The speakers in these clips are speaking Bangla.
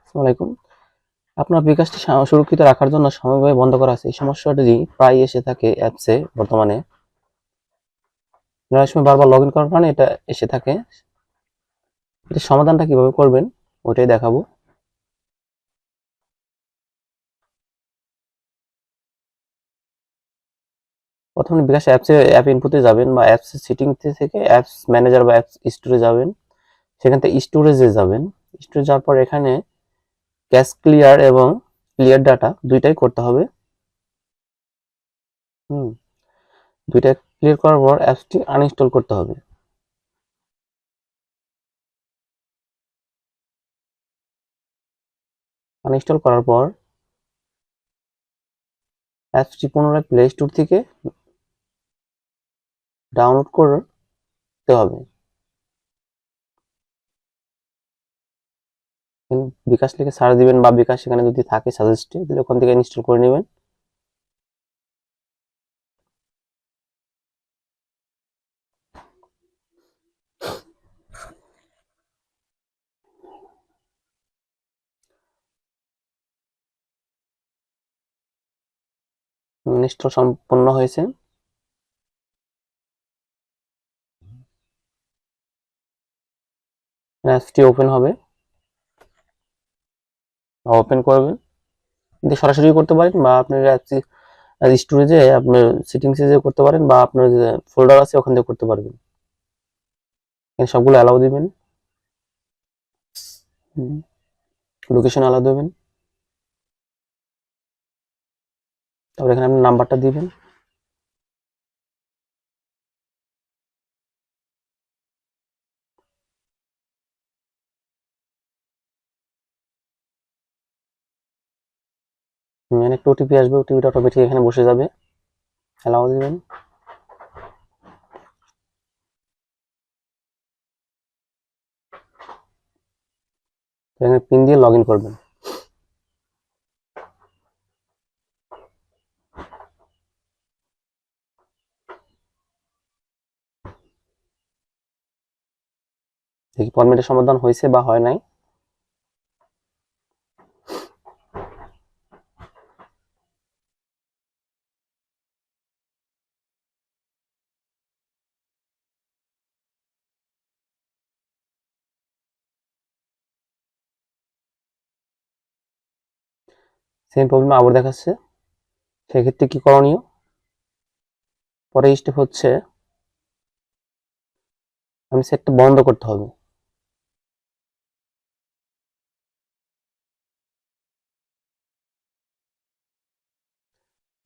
আসসালামু আলাইকুম। আপনার বিকাশটি সুরক্ষিত রাখার জন্য সাময়িকভাবে বন্ধ করা আছে। এই সমস্যাটি প্রায় এসে থাকে অ্যাপসে বর্তমানে। অনেক সময় বারবার লগইন করার কারণে এটা এসে থাকে। এটার সমাধানটা কিভাবে করবেন ওইটাই দেখাবো। প্রথমে বিকাশ অ্যাপ ইনপুটে যাবেন বা অ্যাপস সেটিং থেকে অ্যাপস ম্যানেজার বা অ্যাপস স্টোরে যাবেন। সেখান থেকে স্টোরেজে যাবেন। স্টোরে যাওয়ার পর এখানে ক্যাশ ক্লিয়ার এবং ক্লিয়ার ডাটা দুইটাই করতে হবে। দুইটা ক্লিয়ার করার পর অ্যাপসটি আনইনস্টল করতে হবে। আনইনস্টল করার পর অ্যাপসটি পুনরায় প্লে স্টোর থেকে ডাউনলোড করতে হবে। বিকাশ লিখে সার্চ দিবেন বা বিকাশ সেখানে যদি থাকে সাজেস্টে তাহলে ওখান থেকে ইনস্টল করে নেবেন। ইনস্টল সম্পন্ন হয়েছে। অ্যাপসটি ওপেন হবে, ওপেন করবেন। কিন্তু সরাসরি করতে পারেন বা আপনার অ্যাপসটি স্টোরেজে আপনার সেটিংসে যে করতে পারেন বা আপনার যে ফোল্ডার আছে ওখান থেকে করতে পারবেন। এখানে সবগুলো অ্যালাউ দিবেন, লোকেশন অ্যালাউ দেবেন। তারপর এখানে আপনি নাম্বারটা দিবেন। এখানে একটা ওটিপি আসবে, ওটিপিটা অটোমেটিক এখানে বসে যাবে, অ্যালাউ দিবেন। এখানে পিন দিয়ে লগ ইন করবেন। দেখি ফরম্যাটের সমাধান হয়েছে বা হয় নাই। সেম প্রবলেম আবার দেখাচ্ছে। সেক্ষেত্রে কি করণীয়? পরে স্টেপ হচ্ছে আমি সেটটা বন্ধ করতে হবে।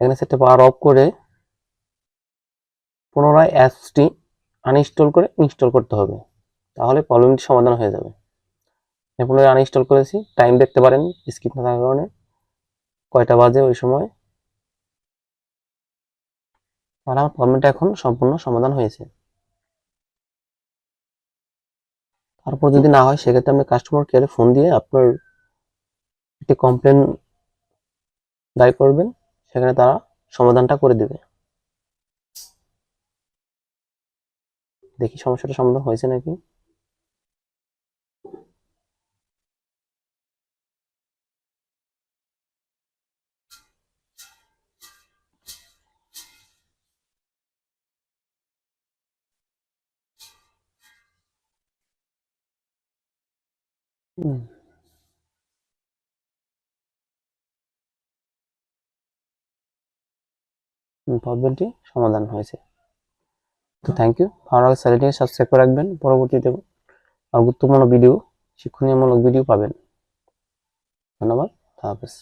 এখানে সেটটা পাওয়ার অফ করে পুনরায় অ্যাপসটি আনইনস্টল করে ইনস্টল করতে হবে, তাহলে প্রবলেমটি সমাধান হয়ে যাবে। পুনরায় আনইনস্টল করেছি, টাইম দেখতে পারেন স্কিপ না থাকার কারণে কয়টা বাজে ওই সময়। আর আমার প্রবলেমটা এখন সম্পূর্ণ সমাধান হয়েছে। তারপর যদি না হয় সেক্ষেত্রে আপনি কাস্টমার কেয়ারে ফোন দিয়ে আপনার একটি কমপ্লেন দায়ের করবেন, সেখানে তারা সমাধানটা করে দেবে। দেখি সমস্যাটা সমাধান হয়েছে নাকি। প্রবলেমটি সমাধান হয়েছে। তো থ্যাংক ইউ। ভালো লাগে চ্যানেলটিকে সাবস্ক্রাইব করে রাখবেন, পরবর্তীতে আর গুরুত্বপূর্ণ ভিডিও, শিক্ষণীয়মূলক ভিডিও পাবেন। ধন্যবাদ। হাফেজ।